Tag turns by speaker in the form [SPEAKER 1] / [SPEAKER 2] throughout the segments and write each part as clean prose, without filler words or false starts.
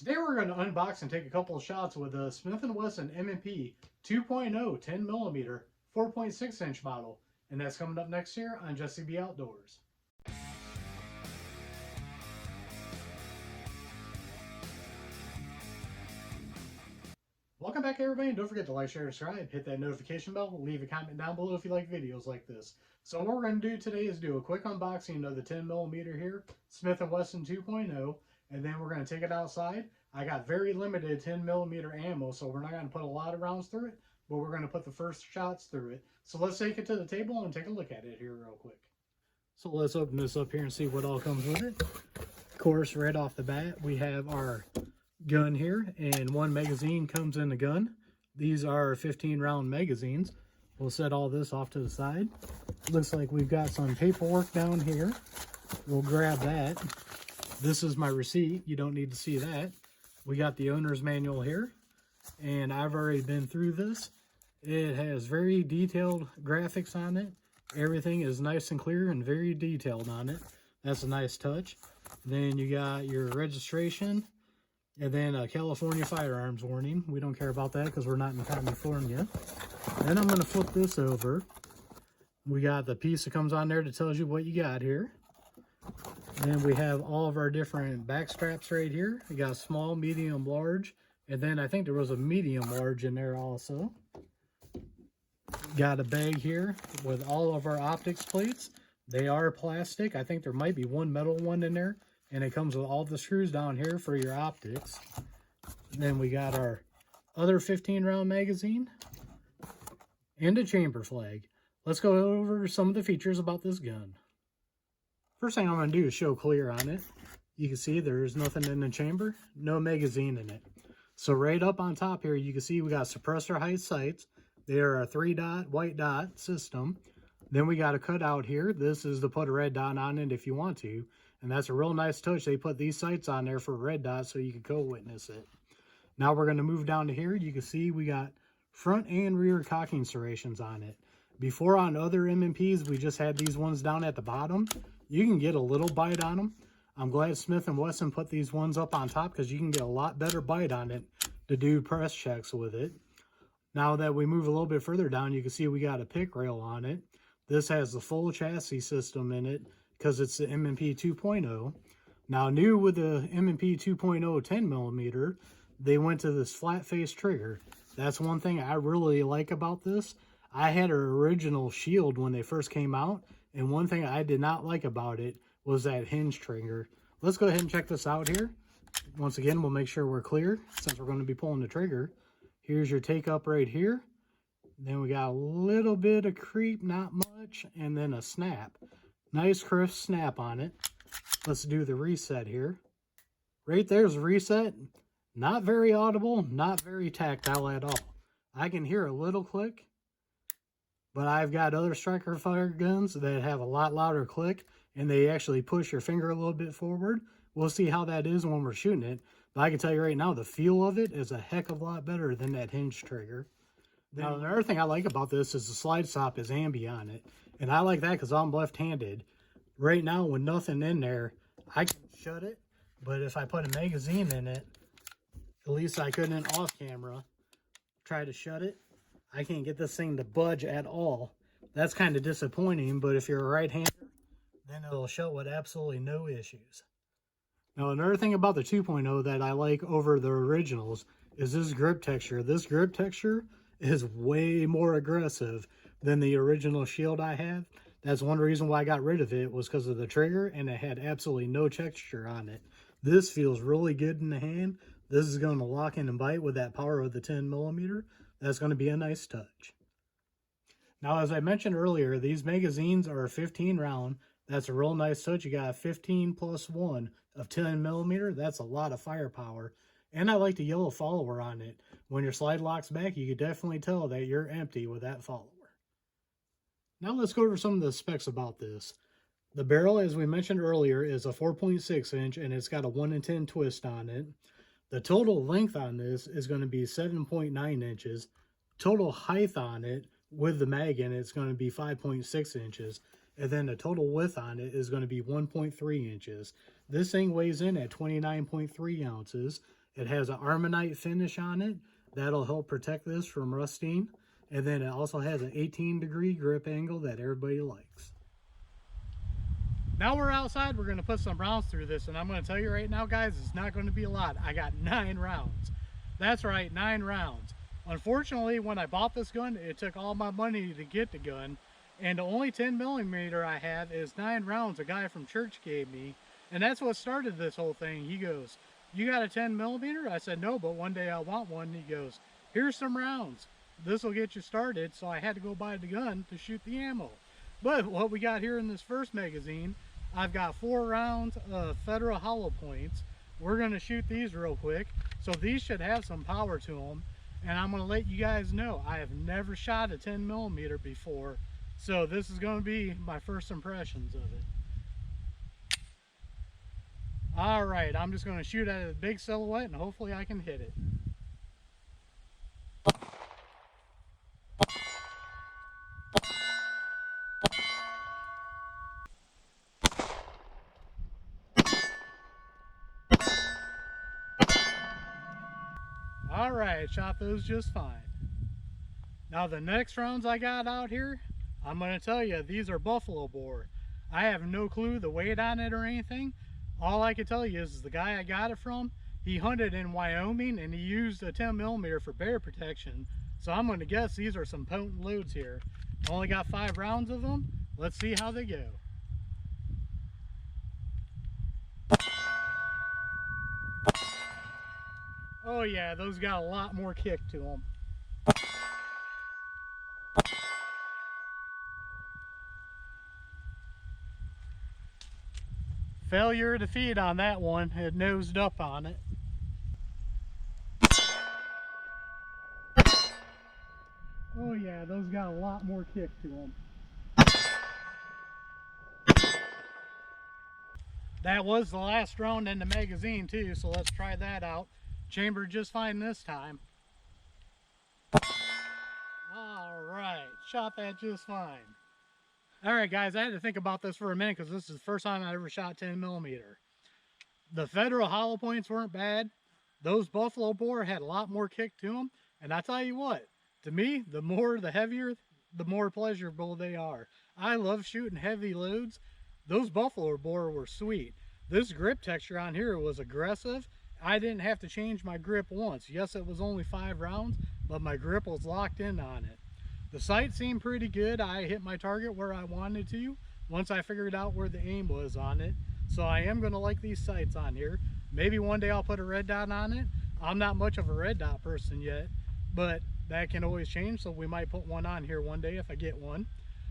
[SPEAKER 1] Today we're going to unbox and take a couple of shots with a Smith Wesson M&P 2.0 10mm 4.6 inch model, and that's coming up next year on Jesse B Outdoors. Welcome back everybody, and don't forget to like, share, subscribe, hit that notification bell, leave a comment down below if you like videos like this. So what we're going to do today is do a quick unboxing of the 10mm here, Smith Wesson 2.0, and then we're going to take it outside. I got very limited 10mm ammo, so we're not going to put a lot of rounds through it, but we're going to put the first shots through it. So let's take it to the table and take a look at it here real quick. So let's open this up here and see what all comes with it. Of course, right off the bat, we have our gun here, and one magazine comes in the gun. These are 15 round magazines. We'll set all this off to the side. Looks like we've got some paperwork down here. We'll grab that. This is my receipt. You don't need to see that. We got the owner's manual here, and I've already been through this. It has very detailed graphics on it. Everything is nice and clear and very detailed on it. That's a nice touch. Then you got your registration, and then a California firearms warning. We don't care about that because we're not in California. Then I'm going to flip this over. We got the piece that comes on there that tells you what you got here. Then we have all of our different back straps right here. We got small, medium, large, and then I think there was a medium large in there also. Got a bag here with all of our optics plates. They are plastic. I think there might be one metal one in there, and it comes with all the screws down here for your optics. Then we got our other 15 round magazine and a chamber flag. Let's go over some of the features about this gun. First thing I'm going to do is show clear on it. You can see there's nothing in the chamber, no magazine in it. So right up on top here, you can see we got suppressor height sights. They are a 3-dot white dot system. Then we got a cutout here. This is to put a red dot on it if you want to. And that's a real nice touch. They put these sights on there for red dots so you can co-witness it. Now we're going to move down to here. You can see we got front and rear cocking serrations on it. Before on other M&Ps, we just had these ones down at the bottom. You can get a little bite on them. I'm glad Smith & Wesson put these ones up on top because you can get a lot better bite on it to do press checks with it. Now that we move a little bit further down, you can see we got a pick rail on it. This has the full chassis system in it because it's the M&P 2.0. Now new with the M&P 2.0 10mm, they went to this flat face trigger. That's one thing I really like about this. I had an original shield when they first came out, and one thing I did not like about it was that hinge trigger. Let's go ahead and check this out here. Once again, we'll make sure we're clear since we're going to be pulling the trigger. Here's your take up right here. Then we got a little bit of creep, not much, and then a snap. Nice crisp snap on it. Let's do the reset here. Right there's a reset. Not very audible, not very tactile at all. I can hear a little click, but I've got other striker fire guns that have a lot louder click, and they actually push your finger a little bit forward. We'll see how that is when we're shooting it, but I can tell you right now, the feel of it is a heck of a lot better than that hinge trigger. Now, another thing I like about this is the slide stop is ambi on it, and I like that because I'm left-handed. Right now, with nothing in there, I can shut it, but if I put a magazine in it, at least I couldn't off camera try to shut it. I can't get this thing to budge at all. That's kind of disappointing, but if you're a right-hander, then it'll shut with absolutely no issues. Now, another thing about the 2.0 that I like over the originals is this grip texture. This grip texture is way more aggressive than the original shield I have. That's one reason why I got rid of it, was because of the trigger, and it had absolutely no texture on it. This feels really good in the hand. This is going to lock in and bite with that power of the 10mm. That's going to be a nice touch. Now, as I mentioned earlier, these magazines are 15 round. That's a real nice touch. You got 15 plus 1 of 10mm. That's a lot of firepower. And I like the yellow follower on it. When your slide locks back, you can definitely tell that you're empty with that follower. Now let's go over some of the specs about this. The barrel, as we mentioned earlier, is a 4.6 inch, and it's got a 1 in 10 twist on it. The total length on this is going to be 7.9 inches. Total height on it with the mag in it is going to be 5.6 inches. And then the total width on it is going to be 1.3 inches. This thing weighs in at 29.3 ounces. It has an Armonite finish on it. That'll help protect this from rusting. And then it also has an 18-degree grip angle that everybody likes. Now we're outside, we're gonna put some rounds through this, and I'm gonna tell you right now, guys, it's not gonna be a lot. I got 9 rounds. That's right, 9 rounds. Unfortunately, when I bought this gun, it took all my money to get the gun, and the only 10mm I have is 9 rounds a guy from church gave me, and that's what started this whole thing. He goes, "You got a 10mm?" I said, "No, but one day I want one." He goes, "Here's some rounds. This will get you started." So I had to go buy the gun to shoot the ammo. But what we got here in this first magazine, I've got 4 rounds of Federal hollow points. We're going to shoot these real quick. So these should have some power to them. And I'm going to let you guys know, I have never shot a 10mm before. So this is going to be my first impressions of it. All right, I'm just going to shoot at a big silhouette and hopefully I can hit it. All right, shot those just fine. Now the next rounds I got out here, I'm going to tell you, these are buffalo bore. I have no clue the weight on it or anything. All I can tell you is the guy I got it from, he hunted in Wyoming and he used a 10mm for bear protection. So I'm going to guess these are some potent loads here. Only got 5 rounds of them. Let's see how they go. Oh yeah, those got a lot more kick to them. Failure to feed on that one. It nosed up on it. Oh yeah, those got a lot more kick to them. That was the last round in the magazine too, so let's try that out. Chambered just fine this time. All right, shot that just fine. All right, guys, I had to think about this for a minute because this is the first time I ever shot 10mm. The Federal hollow points weren't bad. Those buffalo bore had a lot more kick to them. And I tell you what, to me, the heavier, the more pleasurable they are. I love shooting heavy loads. Those buffalo bore were sweet. This grip texture on here was aggressive. I didn't have to change my grip once. Yes, it was only 5 rounds, but my grip was locked in on it. The sight seemed pretty good. I hit my target where I wanted to once I figured out where the aim was on it. So I am going to like these sights on here. Maybe one day I'll put a red dot on it. I'm not much of a red dot person yet, but that can always change. So we might put one on here one day if I get one.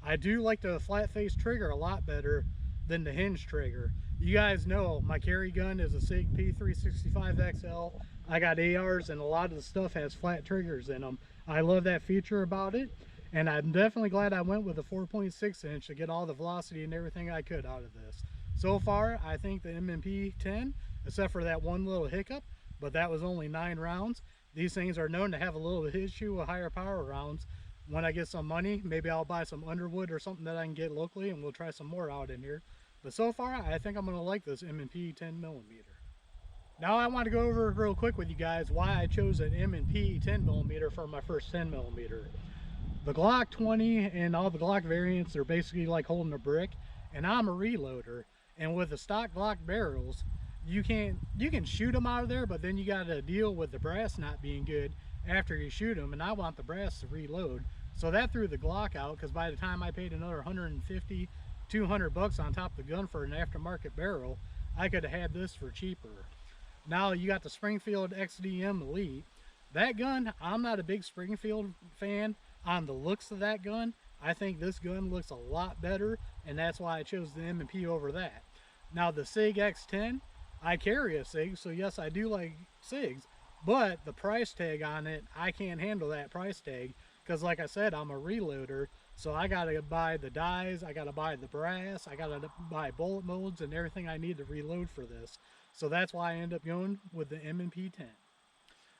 [SPEAKER 1] I do like the flat face trigger a lot better than the hinge trigger. You guys know my carry gun is a SIG P365XL. I got ARs and a lot of the stuff has flat triggers in them. I love that feature about it, and I'm definitely glad I went with a 4.6 inch to get all the velocity and everything I could out of this. So far, I think the M&P 10, except for that one little hiccup, but that was only 9 rounds. These things are known to have a little issue with higher power rounds. When I get some money, maybe I'll buy some Underwood or something that I can get locally, and we'll try some more out in here. But so far, I think I'm going to like this M&P 10mm. Now I want to go over real quick with you guys why I chose an M&P 10mm for my first 10mm. The Glock 20 and all the Glock variants, they're basically like holding a brick, and I'm a reloader. And with the stock Glock barrels, you can shoot them out of there, but then you got to deal with the brass not being good after you shoot them, and I want the brass to reload. So that threw the Glock out, because by the time I paid another 150, 200 bucks on top of the gun for an aftermarket barrel, I could have had this for cheaper. Now you got the Springfield XDM Elite. That gun, I'm not a big Springfield fan on the looks of that gun. I think this gun looks a lot better, and that's why I chose the M&P over that. Now the SIG X10, I carry a SIG, so yes, I do like SIGs, but the price tag on it, I can't handle that price tag, because like I said, I'm a reloader, so I gotta buy the dies, I gotta buy the brass, I gotta buy bullet molds and everything I need to reload for this. So that's why I end up going with the M&P 10.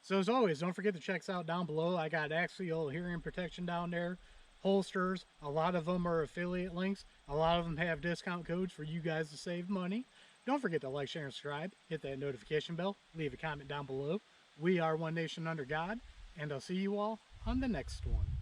[SPEAKER 1] So as always, don't forget to check us out down below. I got axial hearing protection down there, holsters. A lot of them are affiliate links. A lot of them have discount codes for you guys to save money. Don't forget to like, share, and subscribe. Hit that notification bell. Leave a comment down below. We are One Nation Under God, and I'll see you all on the next one.